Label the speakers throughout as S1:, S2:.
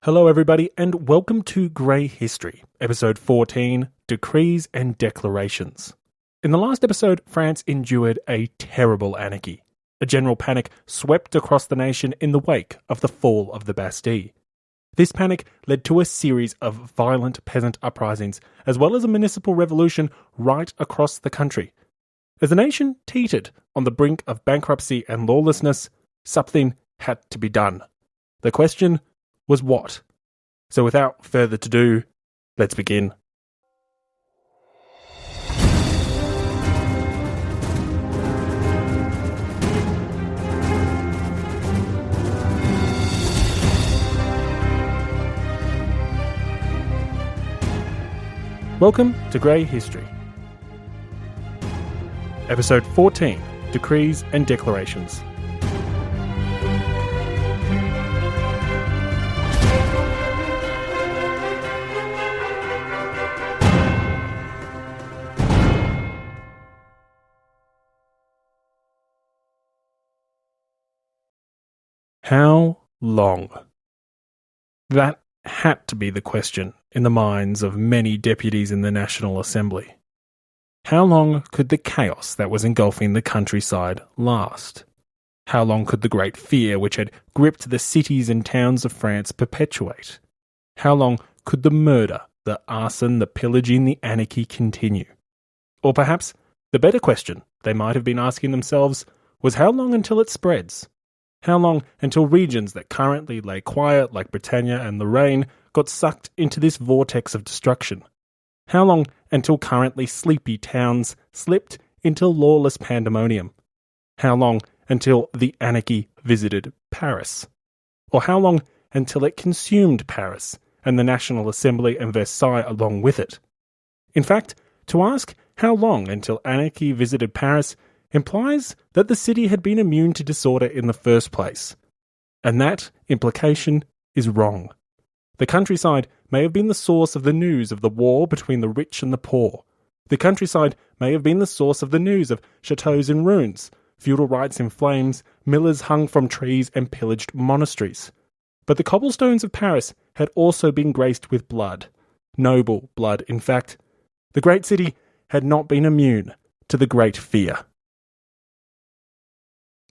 S1: Hello everybody and welcome to Grey History, episode 14, Decrees and Declarations. In the last episode, France endured a terrible anarchy. A general panic swept across the nation in the wake of the fall of the Bastille. This panic led to a series of violent peasant uprisings, as well as a municipal revolution right across the country. As the nation teetered on the brink of bankruptcy and lawlessness, something had to be done. The question was what? So without further ado, let's begin. Welcome to Grey History. Episode 14, Decrees and Declarations. How long? That had to be the question in the minds of many deputies in the National Assembly. How long could the chaos that was engulfing the countryside last? How long could the great fear which had gripped the cities and towns of France perpetuate? How long could the murder, the arson, the pillaging, the anarchy continue? Or perhaps the better question they might have been asking themselves was how long until it spreads? How long until regions that currently lay quiet, like Britannia and Lorraine, got sucked into this vortex of destruction? How long until currently sleepy towns slipped into lawless pandemonium? How long until the anarchy visited Paris? Or how long until it consumed Paris and the National Assembly and Versailles along with it? In fact, to ask how long until anarchy visited Paris implies that the city had been immune to disorder in the first place. And that implication is wrong. The countryside may have been the source of the news of the war between the rich and the poor. The countryside may have been the source of the news of chateaux in ruins, feudal rights in flames, millers hung from trees and pillaged monasteries. But the cobblestones of Paris had also been graced with blood. Noble blood, in fact. The great city had not been immune to the great fear.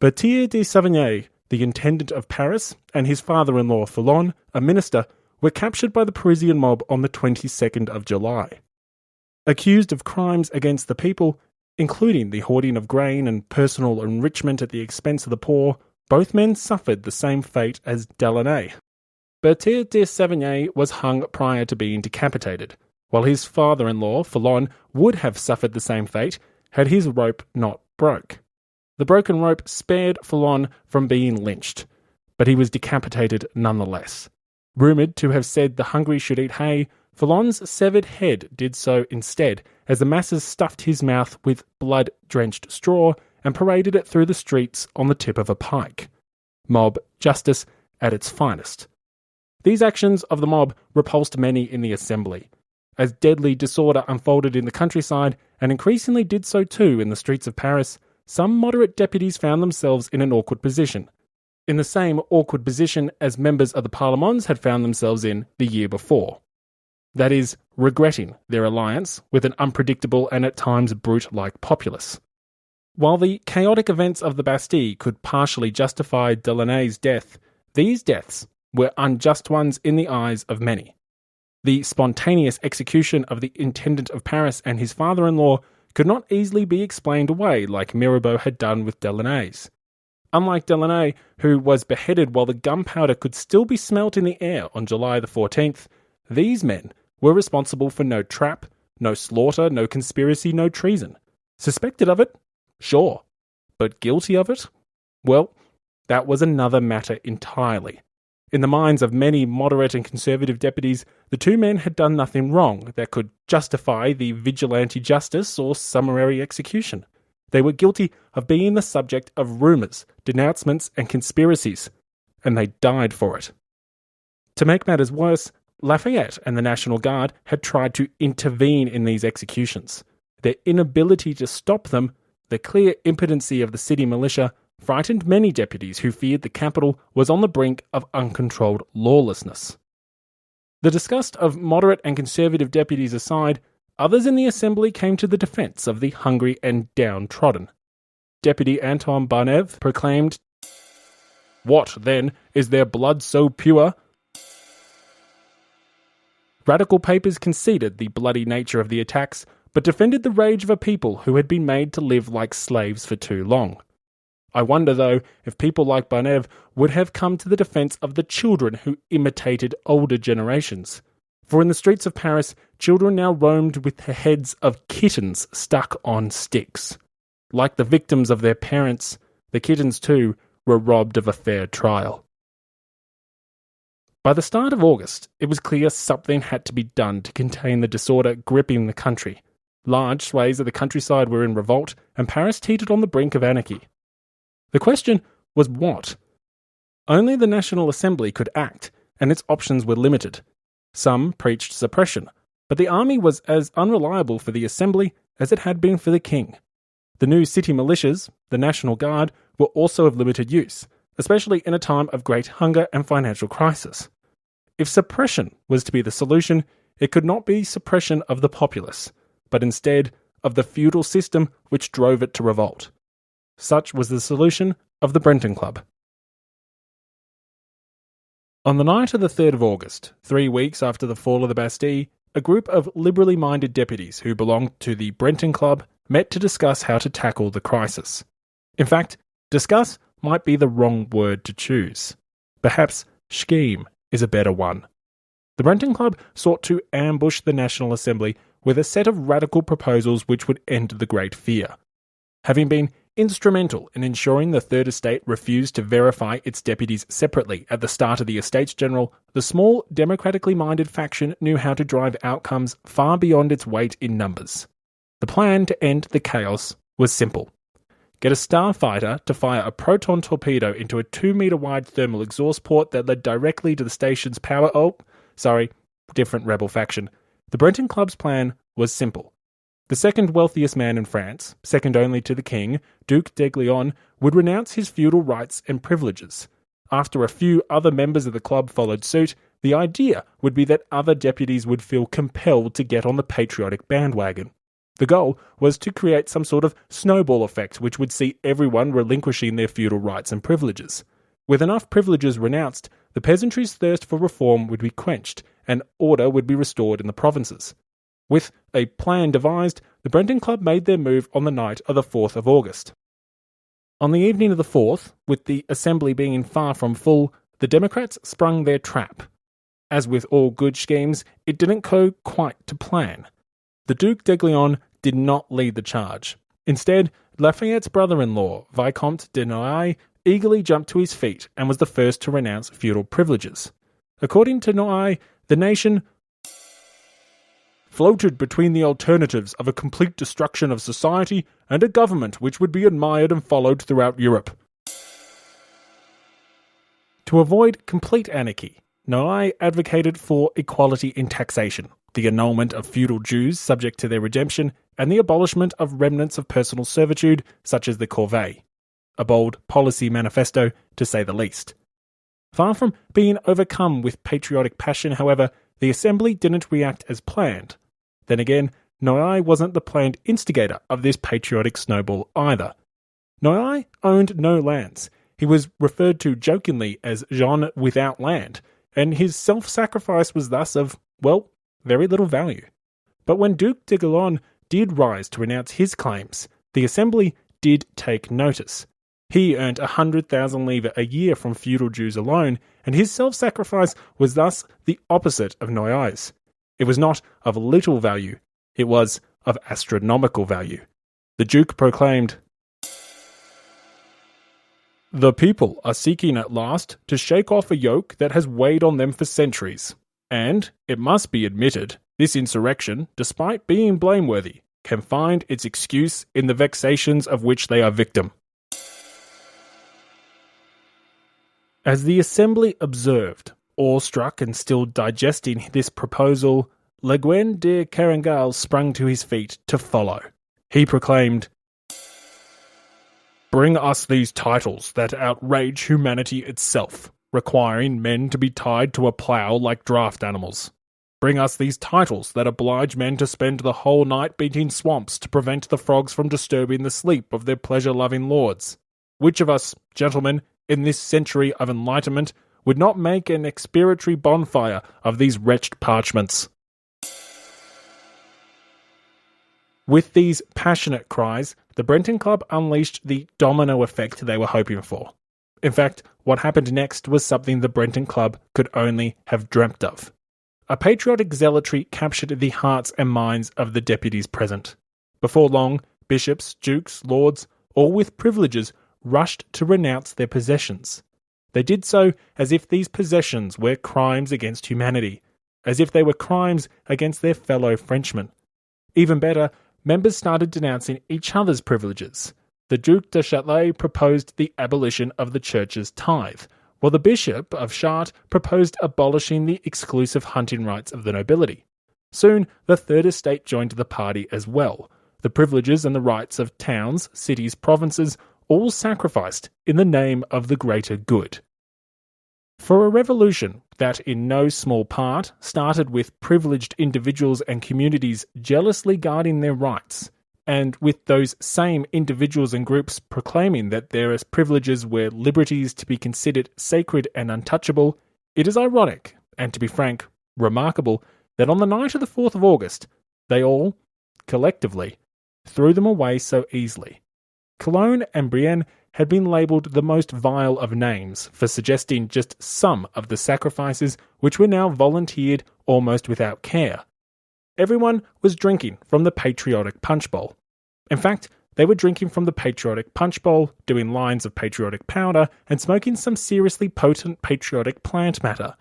S1: Berthier de Savigny, the intendant of Paris, and his father-in-law Foulon, a minister, were captured by the Parisian mob on the 22nd of July. Accused of crimes against the people, including the hoarding of grain and personal enrichment at the expense of the poor, both men suffered the same fate as Delaunay. Berthier de Savigny was hung prior to being decapitated, while his father-in-law, Foulon, would have suffered the same fate had his rope not broke. The broken rope spared Foulon from being lynched, but he was decapitated nonetheless. Rumoured to have said the hungry should eat hay, Foulon's severed head did so instead, as the masses stuffed his mouth with blood-drenched straw and paraded it through the streets on the tip of a pike. Mob justice at its finest. These actions of the mob repulsed many in the assembly. As deadly disorder unfolded in the countryside, and increasingly did so too in the streets of Paris, some moderate deputies found themselves in an awkward position. In the same awkward position as members of the Parlements had found themselves in the year before. That is, regretting their alliance with an unpredictable and at times brute-like populace. While the chaotic events of the Bastille could partially justify Delaunay's death, these deaths were unjust ones in the eyes of many. The spontaneous execution of the intendant of Paris and his father-in-law could not easily be explained away like Mirabeau had done with Delaunay's. Unlike Delaunay, who was beheaded while the gunpowder could still be smelt in the air on July the 14th, these men were responsible for no trap, no slaughter, no conspiracy, no treason. Suspected of it? Sure. But guilty of it? Well, that was another matter entirely. In the minds of many moderate and conservative deputies, the two men had done nothing wrong that could justify the vigilante justice or summary execution. They were guilty of being the subject of rumours, denouncements and conspiracies, and they died for it. To make matters worse, Lafayette and the National Guard had tried to intervene in these executions. Their inability to stop them, the clear impotency of the city militia, frightened many deputies who feared the capital was on the brink of uncontrolled lawlessness. The disgust of moderate and conservative deputies aside, others in the assembly came to the defence of the hungry and downtrodden. Deputy Anton Barnev proclaimed, "What, then, is their blood so pure?" Radical papers conceded the bloody nature of the attacks, but defended the rage of a people who had been made to live like slaves for too long. I wonder, though, if people like Barnev would have come to the defence of the children who imitated older generations. For in the streets of Paris, children now roamed with the heads of kittens stuck on sticks. Like the victims of their parents, the kittens too were robbed of a fair trial. By the start of August, it was clear something had to be done to contain the disorder gripping the country. Large swathes of the countryside were in revolt, and Paris teetered on the brink of anarchy. The question was what? Only the National Assembly could act, and its options were limited. Some preached suppression, but the army was as unreliable for the Assembly as it had been for the King. The new city militias, the National Guard, were also of limited use, especially in a time of great hunger and financial crisis. If suppression was to be the solution, it could not be suppression of the populace, but instead of the feudal system which drove it to revolt. Such was the solution of the Brenton Club. On the night of the 3rd of August, 3 weeks after the fall of the Bastille, a group of liberally minded deputies who belonged to the Brenton Club met to discuss how to tackle the crisis. In fact, discuss might be the wrong word to choose. Perhaps scheme is a better one. The Brenton Club sought to ambush the National Assembly with a set of radical proposals which would end the Great Fear. Having been instrumental in ensuring the Third Estate refused to verify its deputies separately at the start of the Estates General, the small, democratically minded faction knew how to drive outcomes far beyond its weight in numbers. The plan to end the chaos was simple. Get a starfighter to fire a proton torpedo into a 2-metre wide thermal exhaust port that led directly to the station's power... different rebel faction. The Brenton Club's plan was simple. The second wealthiest man in France, second only to the king, Duc d'Aiguillon, would renounce his feudal rights and privileges. After a few other members of the club followed suit, the idea would be that other deputies would feel compelled to get on the patriotic bandwagon. The goal was to create some sort of snowball effect which would see everyone relinquishing their feudal rights and privileges. With enough privileges renounced, the peasantry's thirst for reform would be quenched, and order would be restored in the provinces. With a plan devised, the Brenton Club made their move on the night of the 4th of August. On the evening of the 4th, with the Assembly being far from full, the Democrats sprung their trap. As with all good schemes, it didn't go quite to plan. The Duc d'Aiguillon did not lead the charge. Instead, Lafayette's brother-in-law, Vicomte de Noailles, eagerly jumped to his feet and was the first to renounce feudal privileges. According to Noailles, the nation floated between the alternatives of a complete destruction of society and a government which would be admired and followed throughout Europe. To avoid complete anarchy, Noailles advocated for equality in taxation, the annulment of feudal dues subject to their redemption, and the abolishment of remnants of personal servitude such as the corvée. A bold policy manifesto, to say the least. Far from being overcome with patriotic passion, however, the Assembly didn't react as planned. Then again, Noailles wasn't the planned instigator of this patriotic snowball either. Noailles owned no lands. He was referred to jokingly as Jean without land, and his self-sacrifice was thus of, well, very little value. But when Duc d'Aiguillon did rise to renounce his claims, the Assembly did take notice. He earned 100,000 livres a year from feudal dues alone, and his self-sacrifice was thus the opposite of Noailles. It was not of little value, it was of astronomical value. The Duke proclaimed, "The people are seeking at last to shake off a yoke that has weighed on them for centuries. And, it must be admitted, this insurrection, despite being blameworthy, can find its excuse in the vexations of which they are victim." As the Assembly observed, awestruck and still digesting this proposal, Le Guen de Carangal sprung to his feet to follow. He proclaimed, "Bring us these titles that outrage humanity itself. requiring men to be tied to a plough like draft animals. Bring us these titles that oblige men to spend the whole night beating swamps to prevent the frogs from disturbing the sleep of their pleasure-loving lords. Which of us, gentlemen, in this century of enlightenment, would not make an expiatory bonfire of these wretched parchments? With these passionate cries, the Brenton Club unleashed the domino effect they were hoping for. In fact, what happened next was something the Brenton Club could only have dreamt of. A patriotic zealotry captured the hearts and minds of the deputies present. Before long, bishops, dukes, lords, all with privileges, rushed to renounce their possessions. They did so as if these possessions were crimes against humanity, as if they were crimes against their fellow Frenchmen. Even better, members started denouncing each other's privileges. The Duc de Châtelet proposed the abolition of the church's tithe, while the Bishop of Chartres proposed abolishing the exclusive hunting rights of the nobility. Soon, the Third Estate joined the party as well. The privileges and the rights of towns, cities, provinces, all sacrificed in the name of the greater good. For a revolution that in no small part started with privileged individuals and communities jealously guarding their rights, and with those same individuals and groups proclaiming that their privileges were liberties to be considered sacred and untouchable, it is ironic, and to be frank, remarkable, that on the night of the 4th of August, they all, collectively, threw them away so easily. Cologne and Brienne had been labelled the most vile of names for suggesting just some of the sacrifices which were now volunteered almost without care. Everyone was drinking from the patriotic punch bowl. In fact, they were drinking from the patriotic punch bowl, doing lines of patriotic powder, and smoking some seriously potent patriotic plant matter.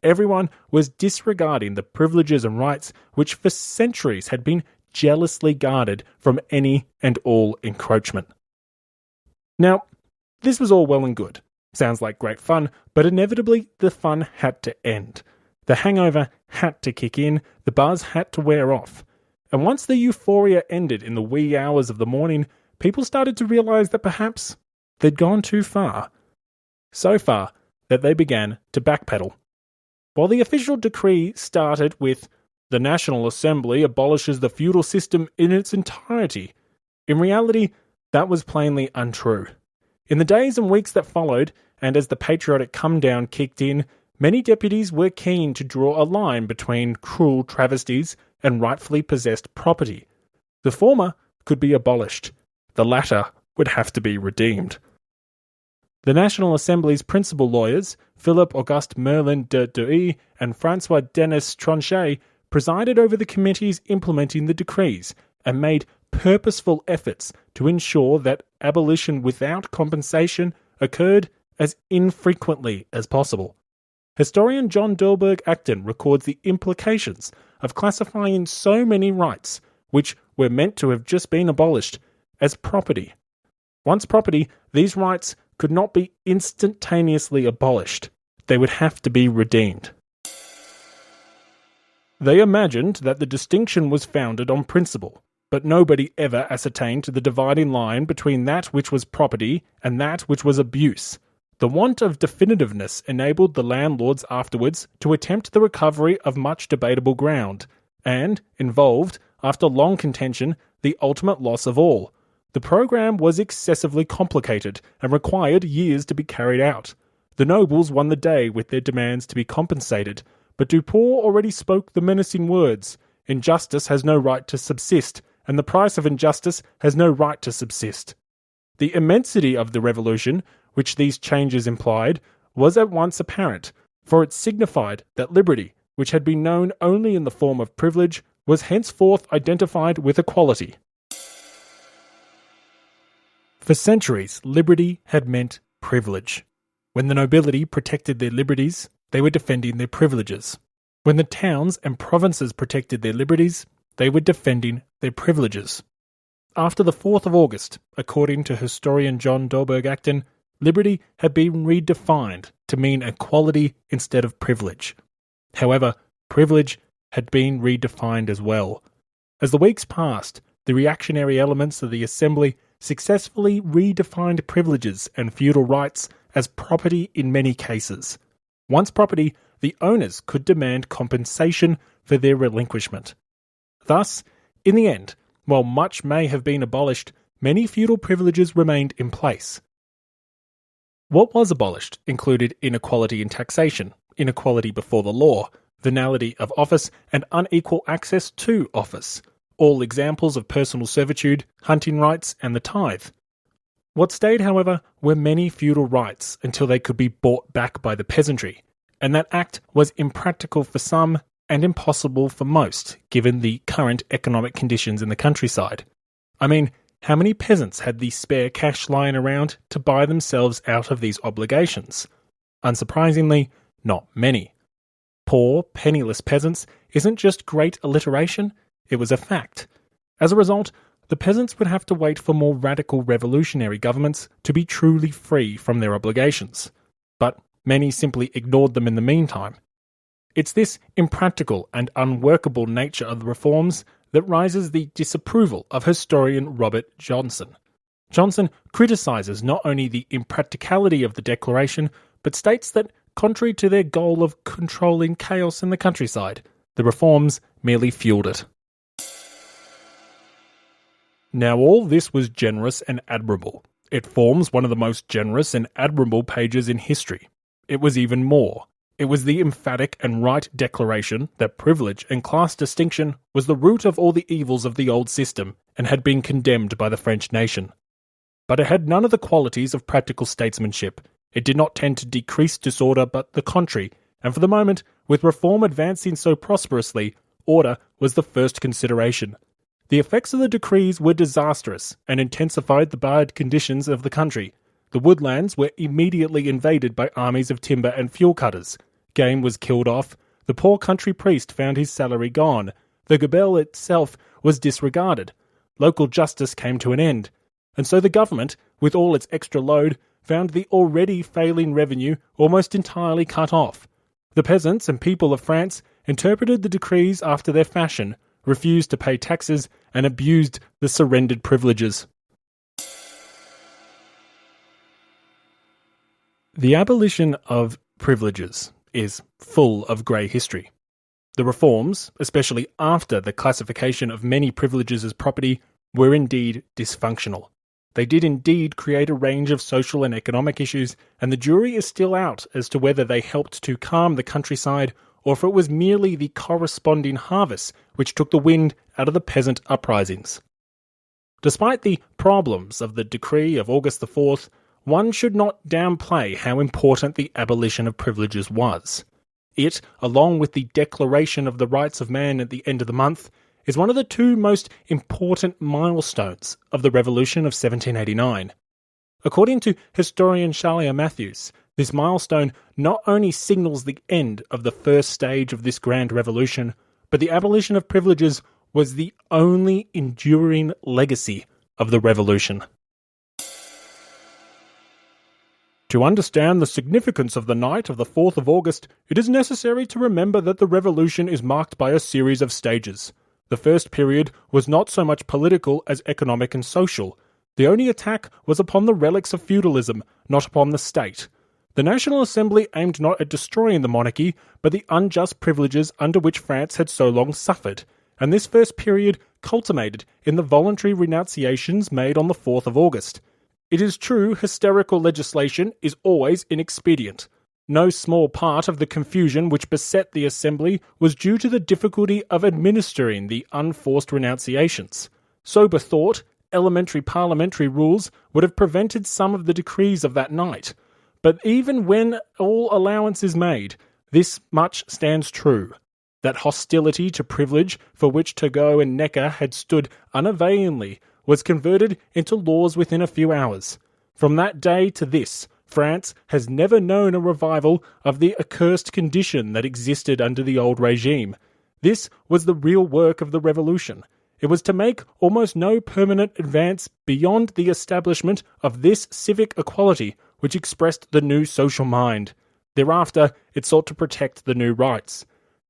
S1: Everyone was disregarding the privileges and rights which for centuries had been jealously guarded from any and all encroachment. Now, this was all well and good. Sounds like great fun, but inevitably the fun had to end. The hangover had to kick in, the buzz had to wear off. And once the euphoria ended in the wee hours of the morning, people started to realise that perhaps they'd gone too far. So far that they began to backpedal. While the official decree started with, "The National Assembly abolishes the feudal system in its entirety," in reality, that was plainly untrue. In the days and weeks that followed, and as the patriotic come-down kicked in, many deputies were keen to draw a line between cruel travesties and rightfully possessed property. The former could be abolished. The latter would have to be redeemed. The National Assembly's principal lawyers, Philip Auguste Merlin de Douai and François Denis Tronchet, presided over the committees implementing the decrees and made purposeful efforts to ensure that abolition without compensation occurred as infrequently as possible. Historian John Delberg Acton records the implications of classifying so many rights, which were meant to have just been abolished, as property. Once property, these rights could not be instantaneously abolished. They would have to be redeemed. They imagined that the distinction was founded on principle, but nobody ever ascertained the dividing line between that which was property and that which was abuse. The want of definitiveness enabled the landlords afterwards to attempt the recovery of much debatable ground, and involved, after long contention, the ultimate loss of all. The program was excessively complicated and required years to be carried out. The nobles won the day with their demands to be compensated, but Duport already spoke the menacing words, "Injustice has no right to subsist, and the price of injustice has no right to subsist." The immensity of the revolution, which these changes implied, was at once apparent, for it signified that liberty, which had been known only in the form of privilege, was henceforth identified with equality. For centuries, liberty had meant privilege. When the nobility protected their liberties, they were defending their privileges. When the towns and provinces protected their liberties, they were defending their privileges. After the 4th of August, according to historian John Delberg Acton, liberty had been redefined to mean equality instead of privilege. However, privilege had been redefined as well. As the weeks passed, the reactionary elements of the Assembly successfully redefined privileges and feudal rights as property in many cases. Once property, the owners could demand compensation for their relinquishment. Thus, in the end, while much may have been abolished, many feudal privileges remained in place. What was abolished included inequality in taxation, inequality before the law, venality of office, and unequal access to office, all examples of personal servitude, hunting rights, and the tithe. What stayed, however, were many feudal rights until they could be bought back by the peasantry, and that act was impractical for some and impossible for most, given the current economic conditions in the countryside. I mean, how many peasants had the spare cash lying around to buy themselves out of these obligations? Unsurprisingly, not many. Poor, penniless peasants isn't just great alliteration, it was a fact. As a result, the peasants would have to wait for more radical revolutionary governments to be truly free from their obligations. But many simply ignored them in the meantime. It's this impractical and unworkable nature of the reforms that rises the disapproval of historian Robert Johnson. Johnson criticises not only the impracticality of the declaration, but states that, contrary to their goal of controlling chaos in the countryside, the reforms merely fueled it. Now all this was generous and admirable. It forms one of the most generous and admirable pages in history. It was even more. It was the emphatic and right declaration that privilege and class distinction was the root of all the evils of the old system and had been condemned by the French nation. But it had none of the qualities of practical statesmanship. It did not tend to decrease disorder, but the contrary, and for the moment, with reform advancing so prosperously, order was the first consideration. The effects of the decrees were disastrous and intensified the bad conditions of the country. The woodlands were immediately invaded by armies of timber and fuel cutters. Game was killed off. The poor country priest found his salary gone. The gabelle itself was disregarded. Local justice came to an end. And so the government, with all its extra load, found the already failing revenue almost entirely cut off. The peasants and people of France interpreted the decrees after their fashion, refused to pay taxes, and abused the surrendered privileges. The abolition of privileges is full of grey history. The reforms, especially after the classification of many privileges as property, were indeed dysfunctional. They did indeed create a range of social and economic issues, and the jury is still out as to whether they helped to calm the countryside or if it was merely the corresponding harvest which took the wind out of the peasant uprisings. Despite the problems of the decree of August the 4th, one should not downplay how important the abolition of privileges was. It, along with the Declaration of the Rights of Man at the end of the month, is one of the two most important milestones of the Revolution of 1789. According to historian Charles Matthews, this milestone not only signals the end of the first stage of this grand revolution, but the abolition of privileges was the only enduring legacy of the revolution. To understand the significance of the night of the 4th of August, it is necessary to remember that the revolution is marked by a series of stages. The first period was not so much political as economic and social. The only attack was upon the relics of feudalism, not upon the state. The National Assembly aimed not at destroying the monarchy, but the unjust privileges under which France had so long suffered, and this first period culminated in the voluntary renunciations made on the 4th of August. It is true hysterical legislation is always inexpedient. No small part of the confusion which beset the Assembly was due to the difficulty of administering the unforced renunciations. Sober thought, elementary parliamentary rules would have prevented some of the decrees of that night. But even when all allowance is made, this much stands true. That hostility to privilege for which Turgot and Necker had stood unavailingly was converted into laws within a few hours. From that day to this, France has never known a revival of the accursed condition that existed under the old regime. This was the real work of the revolution. It was to make almost no permanent advance beyond the establishment of this civic equality which expressed the new social mind. Thereafter, it sought to protect the new rights.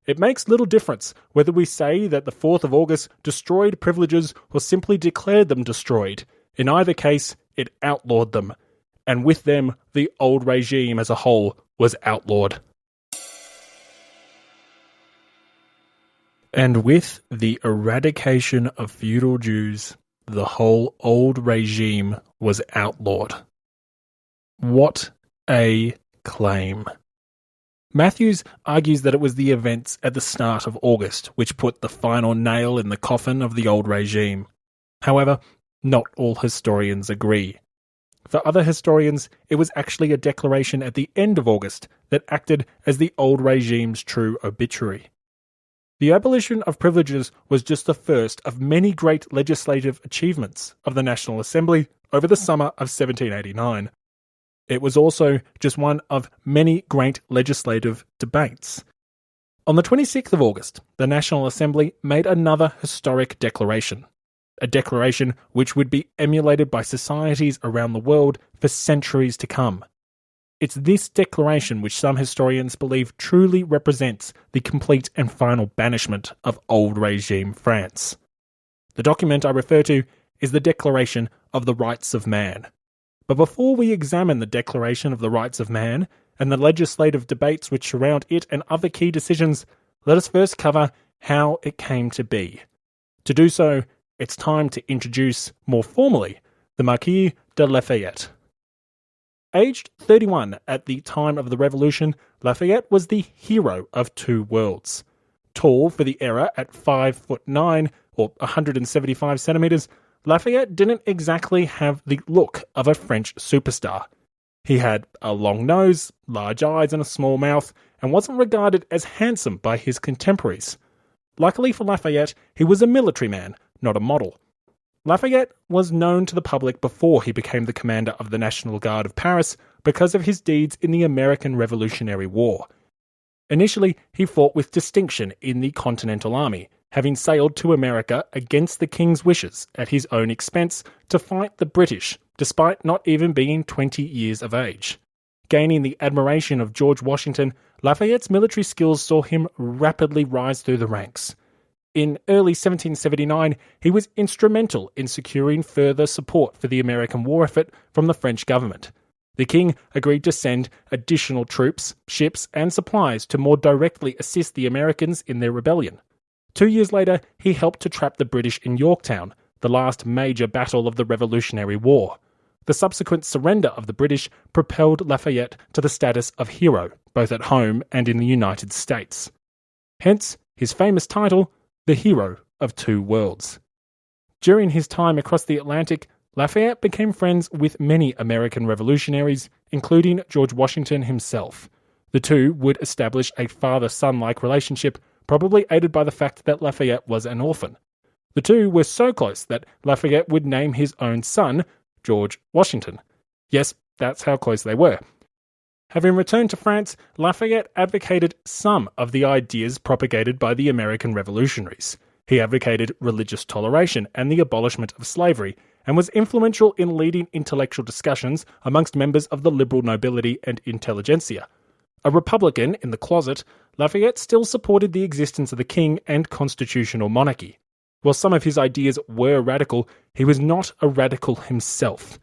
S1: It makes little difference whether we say that the 4th of August destroyed privileges or simply declared them destroyed. In either case, it outlawed them. and with them, the old regime as a whole was outlawed. And with the eradication of feudal dues, the whole old regime was outlawed. What a claim. Matthews argues that it was the events at the start of August which put the final nail in the coffin of the old regime. However, not all historians agree. For other historians, it was actually a declaration at the end of August that acted as the old regime's true obituary. The abolition of privileges was just the first of many great legislative achievements of the National Assembly over the summer of 1789. It was also just one of many great legislative debates. On the 26th of August, the National Assembly made another historic declaration, a declaration which would be emulated by societies around the world for centuries to come. It's this declaration which some historians believe truly represents the complete and final banishment of old regime France. The document I refer to is the Declaration of the Rights of Man. But before we examine the Declaration of the Rights of Man and the legislative debates which surround it and other key decisions, let us first cover how it came to be. To do so, it's time to introduce, more formally, the Marquis de Lafayette. Aged 31 at the time of the Revolution, Lafayette was the hero of two worlds. Tall for the era at 5'9" or 175 centimetres, Lafayette didn't exactly have the look of a French superstar. He had a long nose, large eyes and a small mouth, and wasn't regarded as handsome by his contemporaries. Luckily for Lafayette, he was a military man, not a model. Lafayette was known to the public before he became the commander of the National Guard of Paris because of his deeds in the American Revolutionary War. Initially, he fought with distinction in the Continental Army, having sailed to America against the King's wishes at his own expense to fight the British, despite not even being 20 years of age. Gaining the admiration of George Washington, Lafayette's military skills saw him rapidly rise through the ranks. In early 1779, he was instrumental in securing further support for the American war effort from the French government. The King agreed to send additional troops, ships, and supplies to more directly assist the Americans in their rebellion. 2 years later, he helped to trap the British in Yorktown, the last major battle of the Revolutionary War. The subsequent surrender of the British propelled Lafayette to the status of hero, both at home and in the United States. Hence, his famous title, the Hero of Two Worlds. During his time across the Atlantic, Lafayette became friends with many American revolutionaries, including George Washington himself. The two would establish a father-son-like relationship, probably aided by the fact that Lafayette was an orphan. The two were so close that Lafayette would name his own son George Washington. Yes, that's how close they were. Having returned to France, Lafayette advocated some of the ideas propagated by the American revolutionaries. He advocated religious toleration and the abolishment of slavery, and was influential in leading intellectual discussions amongst members of the liberal nobility and intelligentsia. A Republican in the closet, Lafayette still supported the existence of the king and constitutional monarchy. While some of his ideas were radical, he was not a radical himself,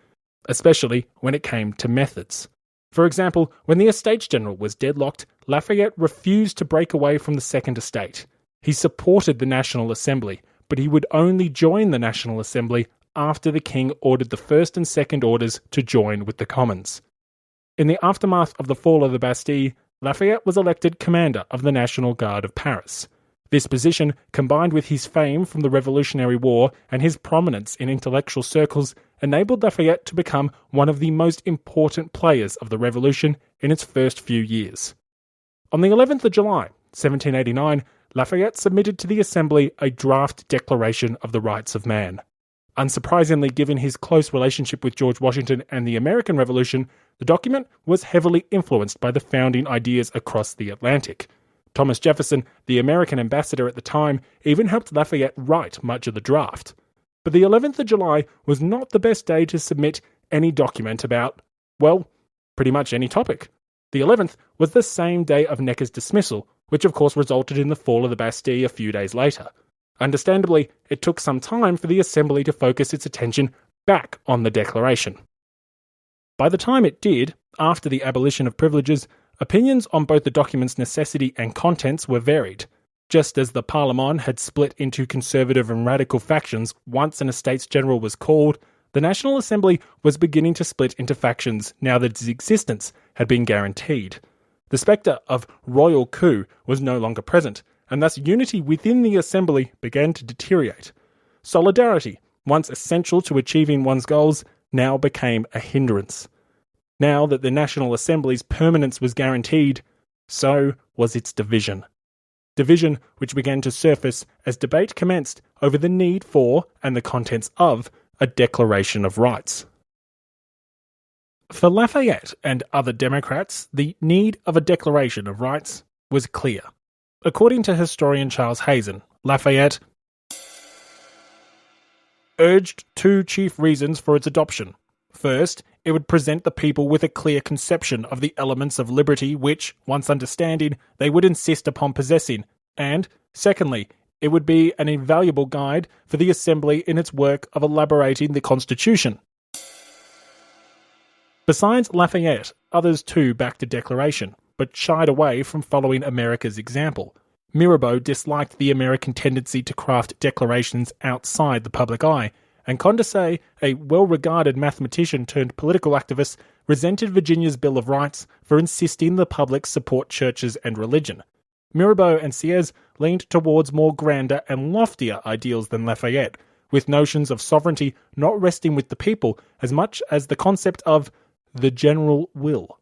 S1: especially when it came to methods. For example, when the Estates General was deadlocked, Lafayette refused to break away from the Second Estate. He supported the National Assembly, but he would only join the National Assembly after the King ordered the First and Second Orders to join with the Commons. In the aftermath of the fall of the Bastille, Lafayette was elected commander of the National Guard of Paris. This position, combined with his fame from the Revolutionary War and his prominence in intellectual circles, enabled Lafayette to become one of the most important players of the Revolution in its first few years. On the 11th of July, 1789, Lafayette submitted to the Assembly a draft Declaration of the Rights of Man. Unsurprisingly, given his close relationship with George Washington and the American Revolution, the document was heavily influenced by the founding ideas across the Atlantic. Thomas Jefferson, the American ambassador at the time, even helped Lafayette write much of the draft. But the 11th of July was not the best day to submit any document about, well, pretty much any topic. The 11th was the same day of Necker's dismissal, which of course resulted in the fall of the Bastille a few days later. Understandably, it took some time for the Assembly to focus its attention back on the Declaration. By the time it did, after the abolition of privileges, opinions on both the document's necessity and contents were varied. Just as the Parlement had split into conservative and radical factions once an Estates General was called, the National Assembly was beginning to split into factions now that its existence had been guaranteed. The spectre of royal coup was no longer present, and thus unity within the Assembly began to deteriorate. Solidarity, once essential to achieving one's goals, now became a hindrance. Now that the National Assembly's permanence was guaranteed, so was its division. Division which began to surface as debate commenced over the need for, and the contents of, a Declaration of Rights. For Lafayette and other Democrats, the need of a Declaration of Rights was clear. According to historian Charles Hazen, Lafayette urged two chief reasons for its adoption. First, it would present the people with a clear conception of the elements of liberty which, once understanding, they would insist upon possessing, and, secondly, it would be an invaluable guide for the Assembly in its work of elaborating the Constitution. Besides Lafayette, others too backed a declaration, but shied away from following America's example. Mirabeau disliked the American tendency to craft declarations outside the public eye, and Condorcet, a well-regarded mathematician turned political activist, resented Virginia's Bill of Rights for insisting the public support churches and religion. Mirabeau and Sieyès leaned towards more grander and loftier ideals than Lafayette, with notions of sovereignty not resting with the people as much as the concept of the general will.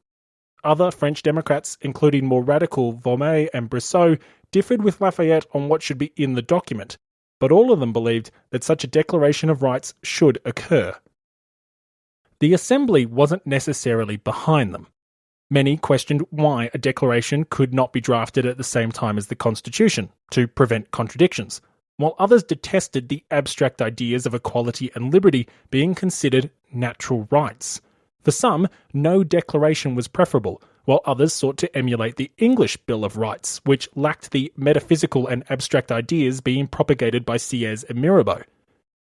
S1: Other French Democrats, including more radical Vaumet and Brissot, differed with Lafayette on what should be in the document, but all of them believed that such a Declaration of Rights should occur. The Assembly wasn't necessarily behind them. Many questioned why a declaration could not be drafted at the same time as the Constitution, to prevent contradictions, while others detested the abstract ideas of equality and liberty being considered natural rights. For some, no declaration was preferable, while others sought to emulate the English Bill of Rights, which lacked the metaphysical and abstract ideas being propagated by Sieyès and Mirabeau.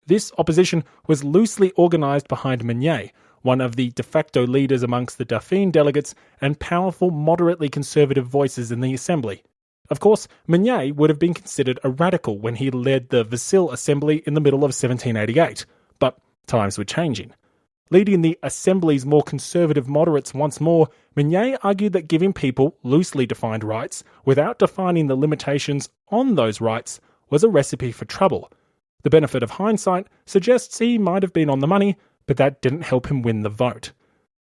S1: This opposition was loosely organised behind Mignet, one of the de facto leaders amongst the Dauphine delegates and powerful moderately conservative voices in the Assembly. Of course, Mignet would have been considered a radical when he led the Versailles Assembly in the middle of 1788, but times were changing. Leading the Assembly's more conservative moderates once more, Mignet argued that giving people loosely defined rights without defining the limitations on those rights was a recipe for trouble. The benefit of hindsight suggests he might have been on the money, but that didn't help him win the vote.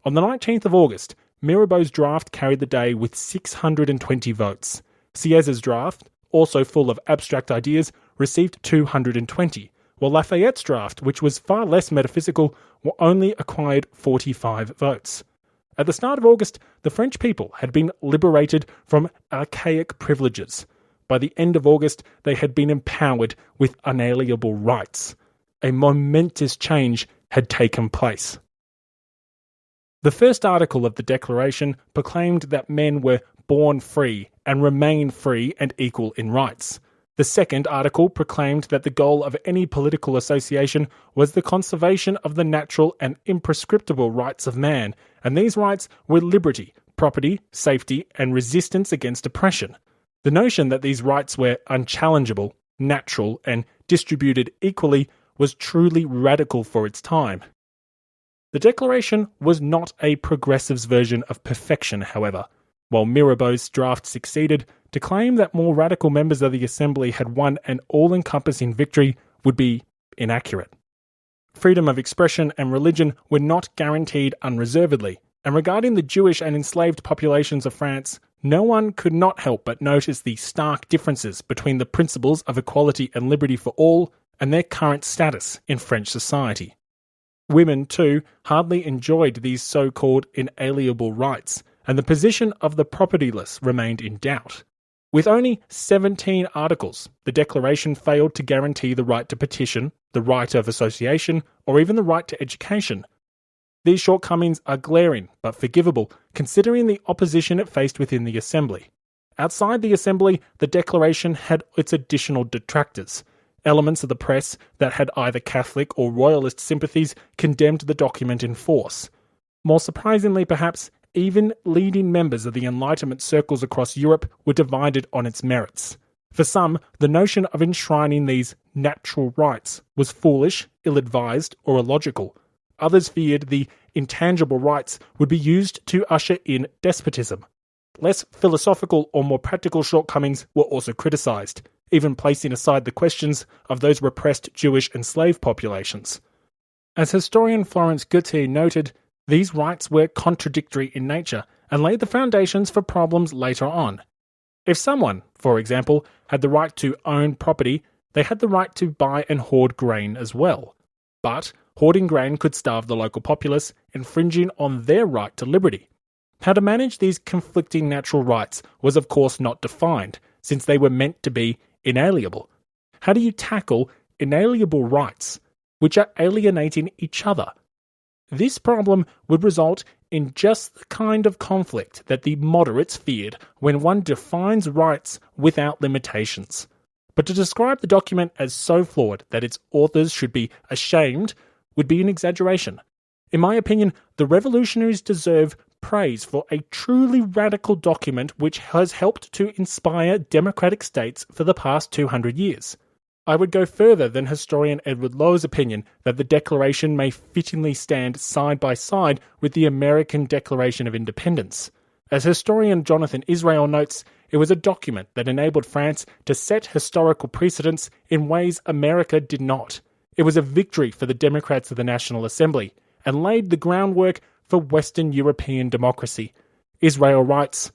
S1: On the 19th of August, Mirabeau's draft carried the day with 620 votes. Sieyès' draft, also full of abstract ideas, received 220, while Lafayette's draft, which was far less metaphysical, only acquired 45 votes. At the start of August, the French people had been liberated from archaic privileges. By the end of August, they had been empowered with unalienable rights. A momentous change had taken place. The first article of the Declaration proclaimed that men were born free and remain free and equal in rights. The second article proclaimed that the goal of any political association was the conservation of the natural and imprescriptible rights of man, and these rights were liberty, property, safety, and resistance against oppression. The notion that these rights were unchallengeable, natural, and distributed equally was truly radical for its time. The Declaration was not a progressive's version of perfection, however. While Mirabeau's draft succeeded, to claim that more radical members of the Assembly had won an all-encompassing victory would be inaccurate. Freedom of expression and religion were not guaranteed unreservedly, and regarding the Jewish and enslaved populations of France, no one could not help but notice the stark differences between the principles of equality and liberty for all and their current status in French society. Women, too, hardly enjoyed these so-called inalienable rights, and the position of the propertyless remained in doubt. With only 17 articles, the Declaration failed to guarantee the right to petition, the right of association, or even the right to education. These shortcomings are glaring but forgivable, considering the opposition it faced within the Assembly. Outside the Assembly, the Declaration had its additional detractors. Elements of the press that had either Catholic or Royalist sympathies condemned the document in force. More surprisingly, perhaps, even leading members of the Enlightenment circles across Europe were divided on its merits. For some, the notion of enshrining these natural rights was foolish, ill-advised, or illogical. Others feared the intangible rights would be used to usher in despotism. Less philosophical or more practical shortcomings were also criticised, even placing aside the questions of those repressed Jewish and slave populations. As historian Florence Gautier noted, these rights were contradictory in nature and laid the foundations for problems later on. If someone, for example, had the right to own property, they had the right to buy and hoard grain as well. But hoarding grain could starve the local populace, infringing on their right to liberty. How to manage these conflicting natural rights was of course not defined, since they were meant to be inalienable. How do you tackle inalienable rights, which are alienating each other? This problem would result in just the kind of conflict that the moderates feared when one defines rights without limitations. But to describe the document as so flawed that its authors should be ashamed would be an exaggeration. In my opinion, the revolutionaries deserve praise for a truly radical document which has helped to inspire democratic states for the past 200 years. I would go further than historian Edward Lowe's opinion that the Declaration may fittingly stand side by side with the American Declaration of Independence. As historian Jonathan Israel notes, it was a document that enabled France to set historical precedents in ways America did not. It was a victory for the Democrats of the National Assembly and laid the groundwork for Western European democracy. Israel writes,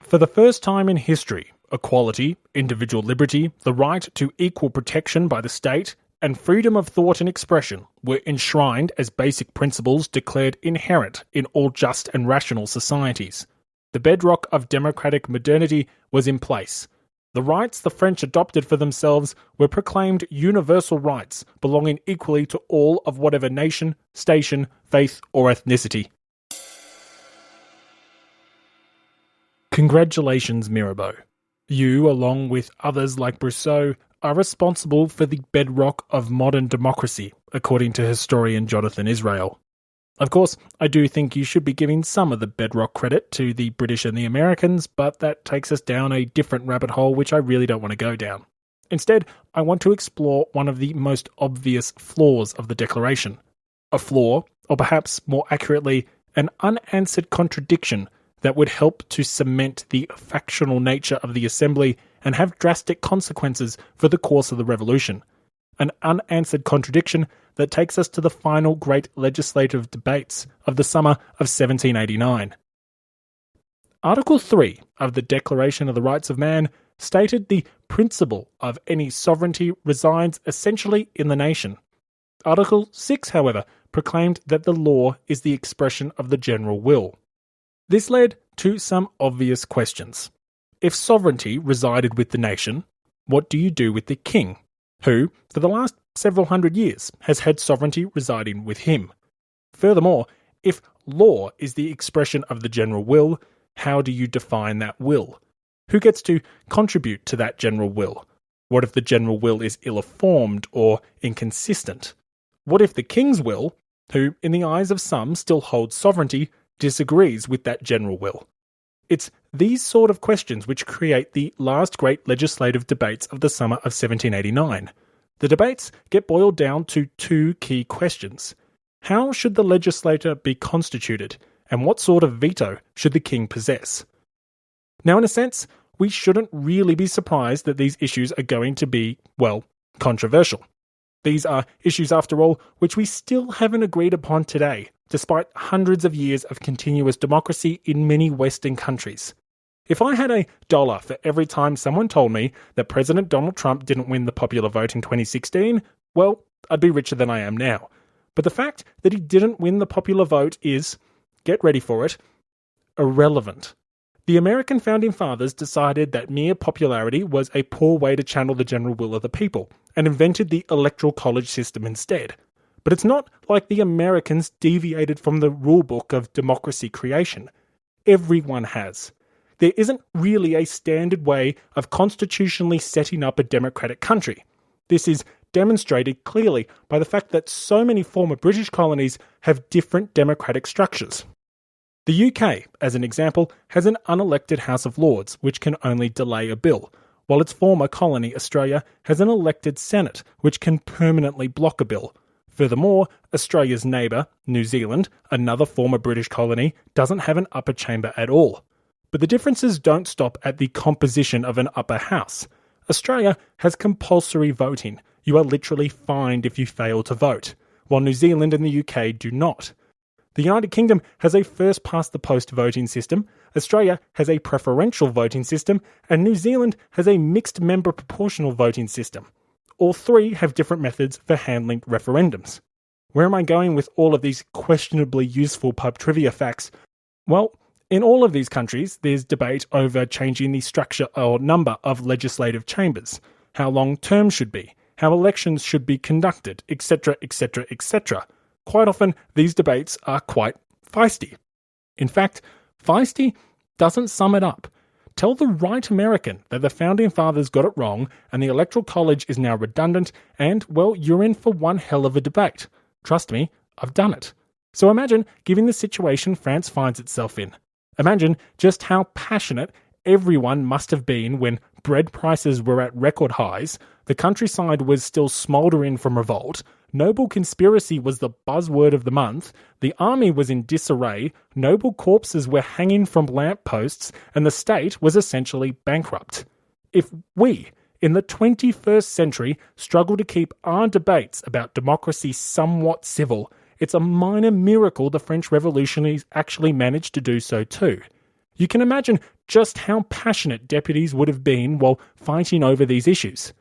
S1: "For the first time in history, equality, individual liberty, the right to equal protection by the state, and freedom of thought and expression were enshrined as basic principles declared inherent in all just and rational societies. The bedrock of democratic modernity was in place. The rights the French adopted for themselves were proclaimed universal rights belonging equally to all of whatever nation, station, faith, or ethnicity." Congratulations, Mirabeau. You, along with others like Brousseau, are responsible for the bedrock of modern democracy, according to historian Jonathan Israel. Of course, I do think you should be giving some of the bedrock credit to the British and the Americans, but that takes us down a different rabbit hole which I really don't want to go down. Instead, I want to explore one of the most obvious flaws of the Declaration. A flaw, or perhaps more accurately, an unanswered contradiction that would help to cement the factional nature of the Assembly and have drastic consequences for the course of the Revolution. An unanswered contradiction that takes us to the final great legislative debates of the summer of 1789. Article 3 of the Declaration of the Rights of Man stated the principle of any sovereignty resides essentially in the nation. Article 6, however, proclaimed that the law is the expression of the general will. This led to some obvious questions. If sovereignty resided with the nation, what do you do with the king, who, for the last several hundred years, has had sovereignty residing with him? Furthermore, if law is the expression of the general will, how do you define that will? Who gets to contribute to that general will? What if the general will is ill-informed or inconsistent? What if the king's will, who in the eyes of some still holds sovereignty, disagrees with that general will? It's these sort of questions which create the last great legislative debates of the summer of 1789. The debates get boiled down to two key questions. How should the legislature be constituted, and what sort of veto should the king possess? Now, in a sense, we shouldn't really be surprised that these issues are going to be, well, controversial. These are issues, after all, which we still haven't agreed upon today, despite hundreds of years of continuous democracy in many Western countries. If I had $1 for every time someone told me that President Donald Trump didn't win the popular vote in 2016, well, I'd be richer than I am now. But the fact that he didn't win the popular vote is, get ready for it, irrelevant. The American Founding Fathers decided that mere popularity was a poor way to channel the general will of the people, and invented the electoral college system instead. But it's not like the Americans deviated from the rulebook of democracy creation. Everyone has. There isn't really a standard way of constitutionally setting up a democratic country. This is demonstrated clearly by the fact that so many former British colonies have different democratic structures. The UK, as an example, has an unelected House of Lords which can only delay a bill, while its former colony Australia has an elected Senate which can permanently block a bill. Furthermore, Australia's neighbour, New Zealand, another former British colony, doesn't have an upper chamber at all. But the differences don't stop at the composition of an upper house. Australia has compulsory voting. You are literally fined if you fail to vote, while New Zealand and the UK do not. The United Kingdom has a first-past-the-post voting system, Australia has a preferential voting system, and New Zealand has a mixed-member proportional voting system. All three have different methods for handling referendums. Where am I going with all of these questionably useful pub trivia facts? Well, in all of these countries, there's debate over changing the structure or number of legislative chambers, how long terms should be, how elections should be conducted, etc., etc., etc. Quite often, these debates are quite feisty. In fact, feisty doesn't sum it up. Tell the right American that the Founding Fathers got it wrong and the Electoral College is now redundant and, well, you're in for one hell of a debate. Trust me, I've done it. So imagine given the situation France finds itself in. Imagine just how passionate everyone must have been when bread prices were at record highs, the countryside was still smouldering from revolt, noble conspiracy was the buzzword of the month, the army was in disarray, noble corpses were hanging from lampposts, and the state was essentially bankrupt. If we, in the 21st century, struggle to keep our debates about democracy somewhat civil, it's a minor miracle the French Revolutionaries actually managed to do so too. You can imagine just how passionate deputies would have been while fighting over these issues.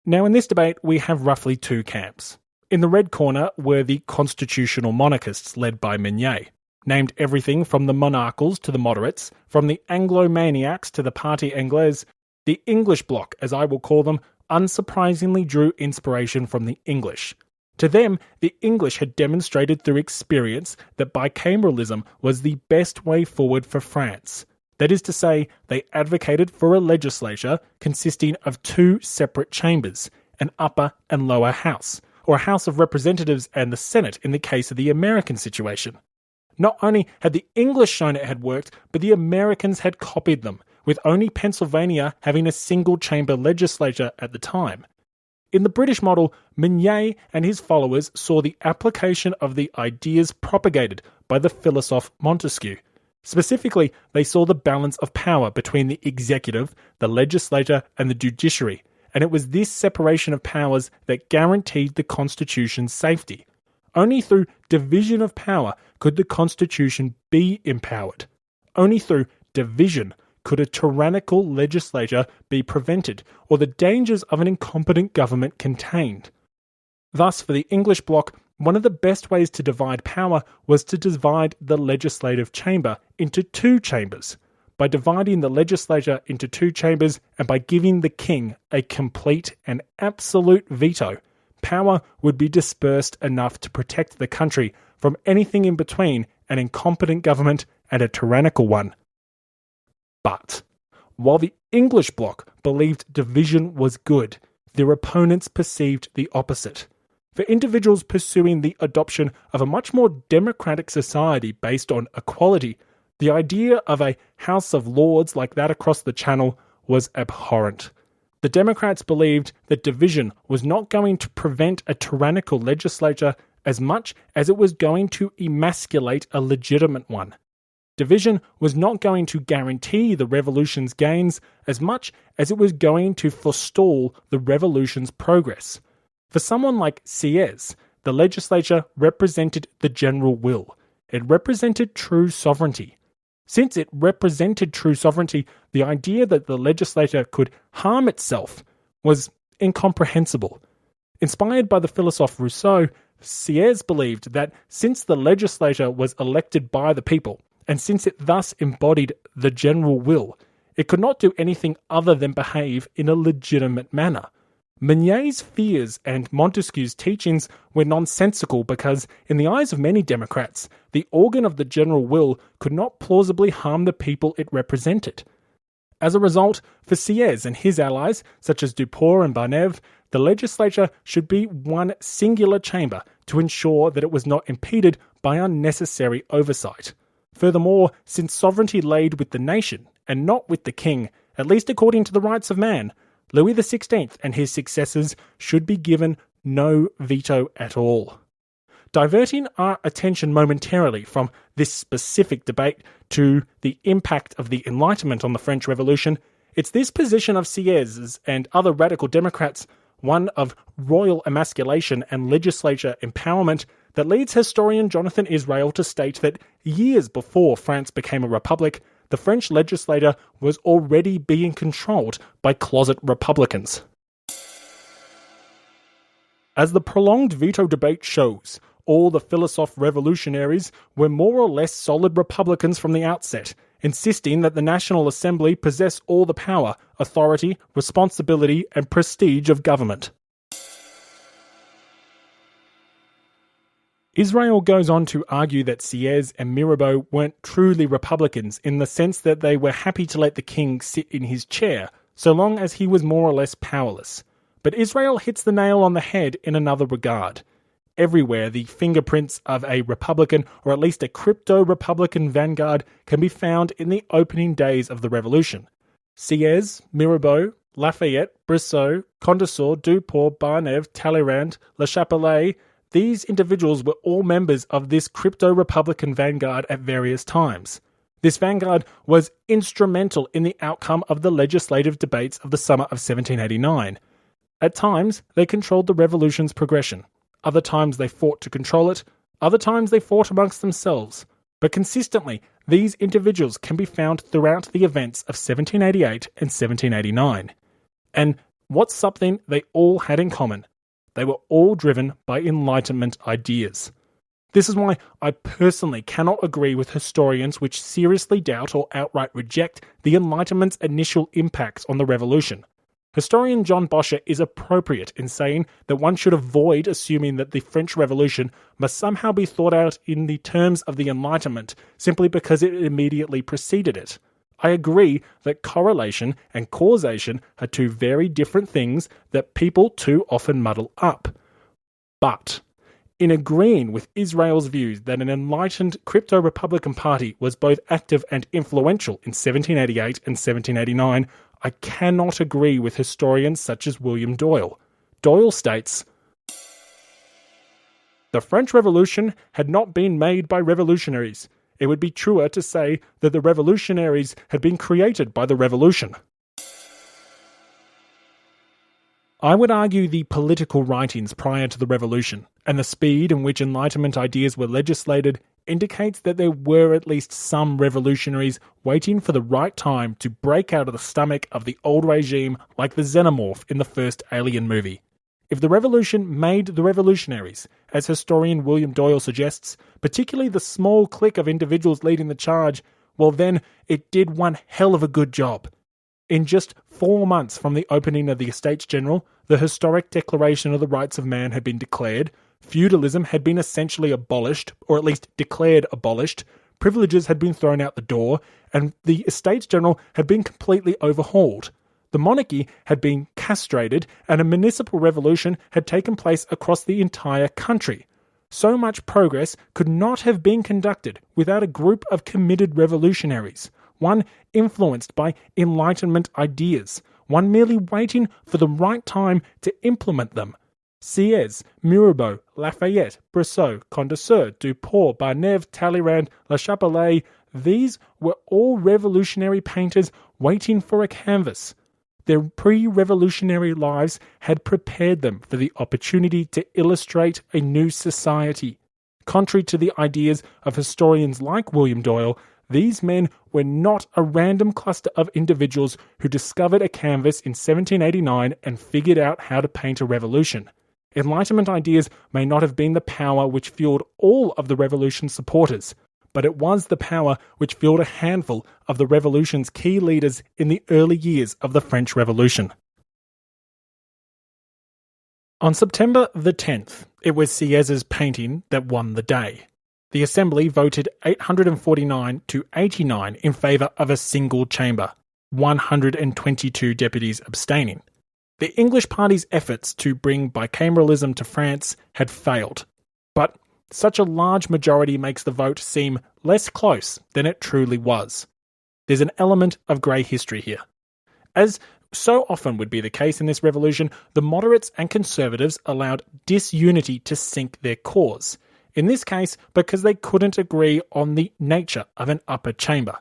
S1: Now in this debate we have roughly two camps. In the red corner were the constitutional monarchists led by Mignet, named everything from the monarchals to the moderates, from the Anglo-maniacs to the Parti Anglaise. The English bloc, as I will call them, unsurprisingly drew inspiration from the English. To them, the English had demonstrated through experience that bicameralism was the best way forward for France. That is to say, they advocated for a legislature consisting of two separate chambers, an upper and lower house, or a House of Representatives and the Senate in the case of the American situation. Not only had the English shown it had worked, but the Americans had copied them, with only Pennsylvania having a single-chamber legislature at the time. In the British model, Mignet and his followers saw the application of the ideas propagated by the philosophe Montesquieu. Specifically, they saw the balance of power between the executive, the legislature, and the judiciary, and it was this separation of powers that guaranteed the Constitution's safety. Only through division of power could the Constitution be empowered. Only through division could a tyrannical legislature be prevented, or the dangers of an incompetent government contained. Thus, for the English bloc, one of the best ways to divide power was to divide the legislative chamber into two chambers. By dividing the legislature into two chambers and by giving the king a complete and absolute veto, power would be dispersed enough to protect the country from anything in between an incompetent government and a tyrannical one. But while the English bloc believed division was good, their opponents perceived the opposite. For individuals pursuing the adoption of a much more democratic society based on equality, the idea of a House of Lords like that across the Channel was abhorrent. The Democrats believed that division was not going to prevent a tyrannical legislature as much as it was going to emasculate a legitimate one. Division was not going to guarantee the revolution's gains as much as it was going to forestall the revolution's progress. For someone like Sieyès, the legislature represented the general will. It represented true sovereignty. Since it represented true sovereignty, the idea that the legislature could harm itself was incomprehensible. Inspired by the philosophe Rousseau, Sieyès believed that since the legislature was elected by the people, and since it thus embodied the general will, it could not do anything other than behave in a legitimate manner. Mignet's fears and Montesquieu's teachings were nonsensical because, in the eyes of many Democrats, the organ of the general will could not plausibly harm the people it represented. As a result, for Sieyès and his allies, such as Duport and Barnève, the legislature should be one singular chamber to ensure that it was not impeded by unnecessary oversight. Furthermore, since sovereignty laid with the nation and not with the king, at least according to the rights of man, Louis XVI and his successors should be given no veto at all. Diverting our attention momentarily from this specific debate to the impact of the Enlightenment on the French Revolution, it's this position of Sieyès and other radical Democrats, one of royal emasculation and legislature empowerment, that leads historian Jonathan Israel to state that years before France became a republic, the French legislature was already being controlled by closet Republicans. As the prolonged veto debate shows, all the philosophe revolutionaries were more or less solid Republicans from the outset, insisting that the National Assembly possess all the power, authority, responsibility, and prestige of government. Israel goes on to argue that Sieyès and Mirabeau weren't truly Republicans in the sense that they were happy to let the king sit in his chair, so long as he was more or less powerless. But Israel hits the nail on the head in another regard. Everywhere, the fingerprints of a Republican, or at least a crypto-Republican vanguard, can be found in the opening days of the Revolution. Sieyès, Mirabeau, Lafayette, Brissot, Condorcet, Duport, Barnève, Talleyrand, Le Chapelier, these individuals were all members of this crypto-Republican vanguard at various times. This vanguard was instrumental in the outcome of the legislative debates of the summer of 1789. At times, they controlled the revolution's progression. Other times they fought to control it, other times they fought amongst themselves. But consistently, these individuals can be found throughout the events of 1788 and 1789. And what's something they all had in common? They were all driven by Enlightenment ideas. This is why I personally cannot agree with historians which seriously doubt or outright reject the Enlightenment's initial impacts on the revolution. Historian John Boscher is appropriate in saying that one should avoid assuming that the French Revolution must somehow be thought out in the terms of the Enlightenment simply because it immediately preceded it. I agree that correlation and causation are two very different things that people too often muddle up. But in agreeing with Israel's views that an enlightened crypto-republican party was both active and influential in 1788 and 1789, I cannot agree with historians such as William Doyle. Doyle states, "The French Revolution had not been made by revolutionaries. It would be truer to say that the revolutionaries had been created by the revolution." I would argue the political writings prior to the revolution, and the speed in which Enlightenment ideas were legislated, indicates that there were at least some revolutionaries waiting for the right time to break out of the stomach of the old regime like the xenomorph in the first Alien movie. If the revolution made the revolutionaries, as historian William Doyle suggests, particularly the small clique of individuals leading the charge, well then, it did one hell of a good job. In just 4 months from the opening of the Estates General, the historic Declaration of the Rights of Man had been declared, feudalism had been essentially abolished, or at least declared abolished, privileges had been thrown out the door, and the Estates General had been completely overhauled. The monarchy had been castrated, and a municipal revolution had taken place across the entire country. So much progress could not have been conducted without a group of committed revolutionaries, one influenced by Enlightenment ideas, one merely waiting for the right time to implement them. Sieyès, Mirabeau, Lafayette, Brissot, Condorcet, Duport, Barnève, Talleyrand, Le Chapelier, these were all revolutionary painters waiting for a canvas. Their pre-revolutionary lives had prepared them for the opportunity to illustrate a new society. Contrary to the ideas of historians like William Doyle, these men were not a random cluster of individuals who discovered a canvas in 1789 and figured out how to paint a revolution. Enlightenment ideas may not have been the power which fueled all of the revolution's supporters, but it was the power which fueled a handful of the revolution's key leaders in the early years of the French Revolution. On September the 10th, it was Sieyès' painting that won the day. The Assembly voted 849 to 89 in favour of a single chamber. 122 deputies abstaining. The English party's efforts to bring bicameralism to France had failed, but such a large majority makes the vote seem less close than it truly was. There's an element of grey history here. As so often would be the case in this revolution, the moderates and conservatives allowed disunity to sink their cause, in this case because they couldn't agree on the nature of an upper chamber.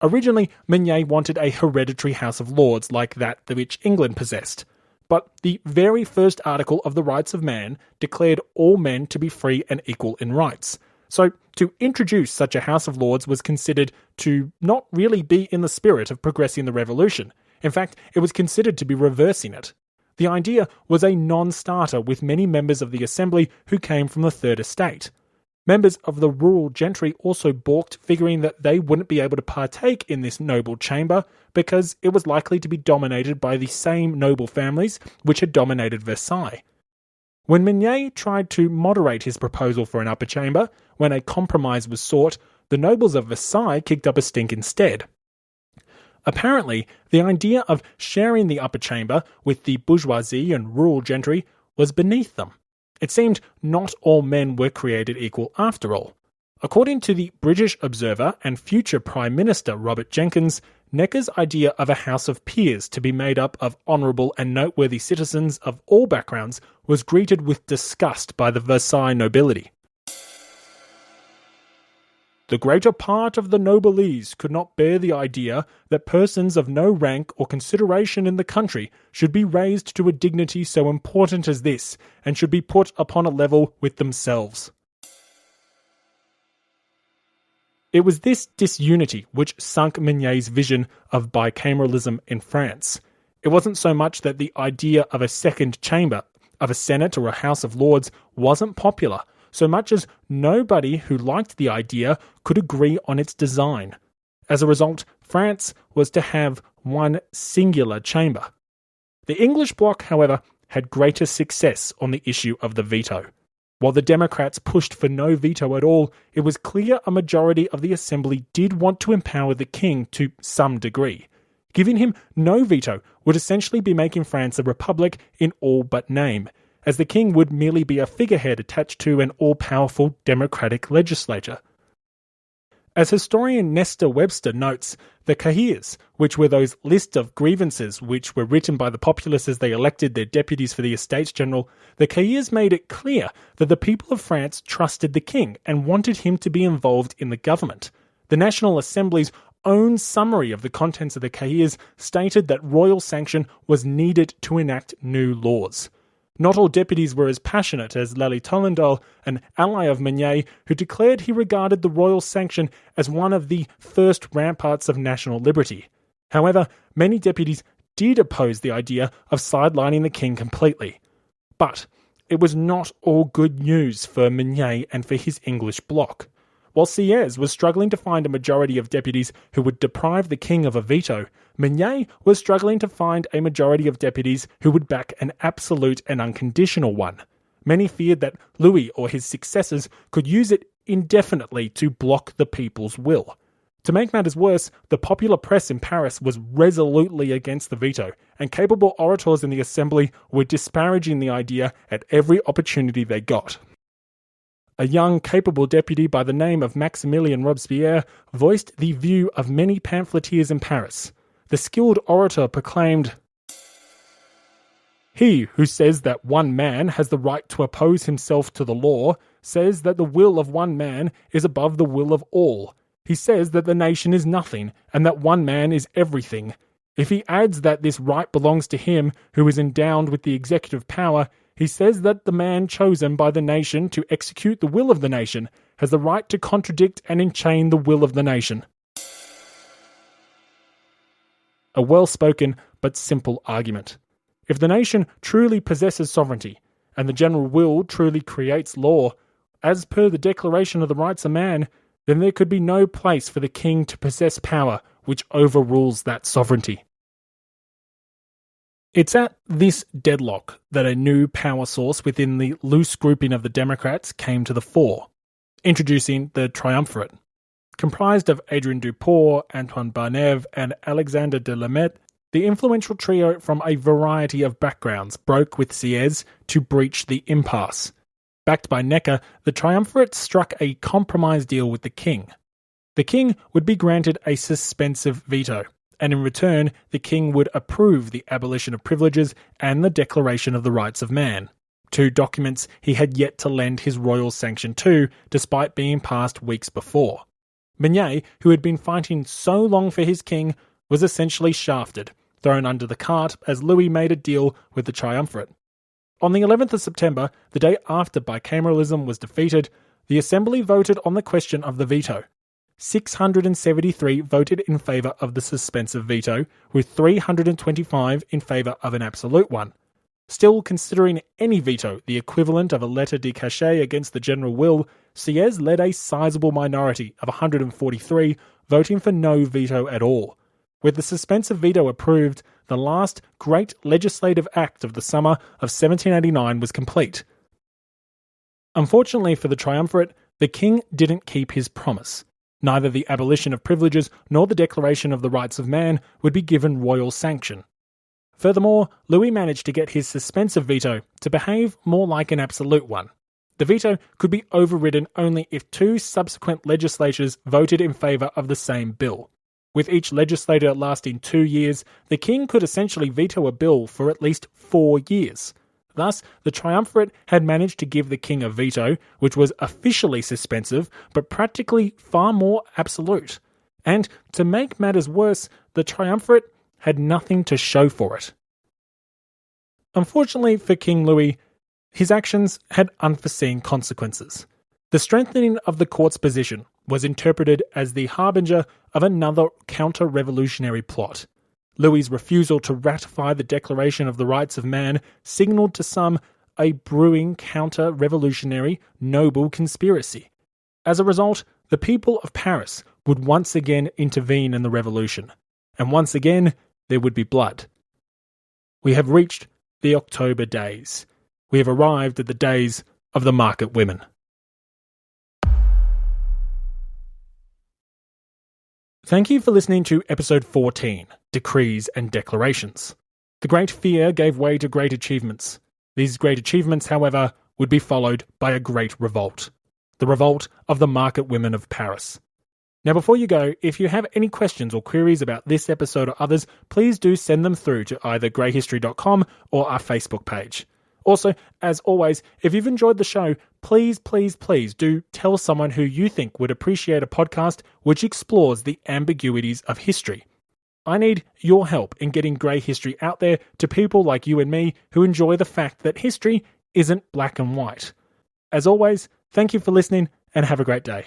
S1: Originally, Mignet wanted a hereditary House of Lords like that which England possessed, but the very first article of the Rights of Man declared all men to be free and equal in rights. So to introduce such a House of Lords was considered to not really be in the spirit of progressing the revolution. In fact, it was considered to be reversing it. The idea was a non-starter with many members of the Assembly who came from the Third Estate. Members of the rural gentry also balked, figuring that they wouldn't be able to partake in this noble chamber because it was likely to be dominated by the same noble families which had dominated Versailles. When Mignet tried to moderate his proposal for an upper chamber, when a compromise was sought, the nobles of Versailles kicked up a stink instead. Apparently, the idea of sharing the upper chamber with the bourgeoisie and rural gentry was beneath them. It seemed not all men were created equal after all. According to the British Observer and future Prime Minister Robert Jenkins, Necker's idea of a House of Peers to be made up of honourable and noteworthy citizens of all backgrounds was greeted with disgust by the Versailles nobility. The greater part of the noblesse could not bear the idea that persons of no rank or consideration in the country should be raised to a dignity so important as this, and should be put upon a level with themselves. It was this disunity which sunk Mignet's vision of bicameralism in France. It wasn't so much that the idea of a second chamber, of a Senate or a House of Lords, wasn't popular, so much as nobody who liked the idea could agree on its design. As a result, France was to have one singular chamber. The English bloc, however, had greater success on the issue of the veto. While the Democrats pushed for no veto at all, it was clear a majority of the Assembly did want to empower the king to some degree. Giving him no veto would essentially be making France a republic in all but name, as the king would merely be a figurehead attached to an all-powerful democratic legislature. As historian Nestor Webster notes, the cahiers, which were those lists of grievances which were written by the populace as they elected their deputies for the Estates General, the cahiers made it clear that the people of France trusted the king and wanted him to be involved in the government. The National Assembly's own summary of the contents of the cahiers stated that royal sanction was needed to enact new laws. Not all deputies were as passionate as Lally Tollendal, an ally of Mignet, who declared he regarded the royal sanction as one of the first ramparts of national liberty. However, many deputies did oppose the idea of sidelining the king completely. But it was not all good news for Mignet and for his English bloc. While Sieyès was struggling to find a majority of deputies who would deprive the king of a veto, Mignet was struggling to find a majority of deputies who would back an absolute and unconditional one. Many feared that Louis or his successors could use it indefinitely to block the people's will. To make matters worse, the popular press in Paris was resolutely against the veto, and capable orators in the Assembly were disparaging the idea at every opportunity they got. A young, capable deputy by the name of Maximilien Robespierre voiced the view of many pamphleteers in Paris. The skilled orator proclaimed, "He who says that one man has the right to oppose himself to the law says that the will of one man is above the will of all. He says that the nation is nothing and that one man is everything. If he adds that this right belongs to him who is endowed with the executive power, he says that the man chosen by the nation to execute the will of the nation has the right to contradict and enchain the will of the nation." A well-spoken but simple argument. If the nation truly possesses sovereignty, and the general will truly creates law, as per the Declaration of the Rights of Man, then there could be no place for the king to possess power which overrules that sovereignty. It's at this deadlock that a new power source within the loose grouping of the Democrats came to the fore, introducing the triumvirate. Comprised of Adrien Duport, Antoine Barnave, and Alexandre de Lameth, the influential trio from a variety of backgrounds broke with Sieyès to breach the impasse. Backed by Necker, the triumvirate struck a compromise deal with the king. The king would be granted a suspensive veto, and in return, the king would approve the abolition of privileges and the Declaration of the Rights of Man, two documents he had yet to lend his royal sanction to, despite being passed weeks before. Mignet, who had been fighting so long for his king, was essentially shafted, thrown under the cart as Louis made a deal with the triumvirate. On the 11th of September, the day after bicameralism was defeated, the Assembly voted on the question of the veto. 673 voted in favour of the suspensive veto, with 325 in favour of an absolute one. Still considering any veto the equivalent of a lettre de cachet against the general will, Sieyès led a sizable minority of 143 voting for no veto at all. With the suspensive veto approved, the last great legislative act of the summer of 1789 was complete. Unfortunately for the triumvirate, the king didn't keep his promise. Neither the abolition of privileges nor the Declaration of the Rights of Man would be given royal sanction. Furthermore, Louis managed to get his suspensive veto to behave more like an absolute one. The veto could be overridden only if two subsequent legislatures voted in favour of the same bill. With each legislature lasting 2 years, the king could essentially veto a bill for at least 4 years. Thus, the triumvirate had managed to give the king a veto, which was officially suspensive, but practically far more absolute. And, to make matters worse, the triumvirate had nothing to show for it. Unfortunately for King Louis, his actions had unforeseen consequences. The strengthening of the court's position was interpreted as the harbinger of another counter-revolutionary plot. Louis's refusal to ratify the Declaration of the Rights of Man signalled to some a brewing counter-revolutionary noble conspiracy. As a result, the people of Paris would once again intervene in the revolution, and once again there would be blood. We have reached the October days. We have arrived at the days of the market women. Thank you for listening to episode 14, Decrees and Declarations. The Great Fear gave way to great achievements. These great achievements, however, would be followed by a great revolt. The revolt of the market women of Paris. Now before you go, if you have any questions or queries about this episode or others, please do send them through to either greyhistory.com or our Facebook page. Also, as always, if you've enjoyed the show, please do tell someone who you think would appreciate a podcast which explores the ambiguities of history. I need your help in getting grey history out there to people like you and me who enjoy the fact that history isn't black and white. As always, thank you for listening and have a great day.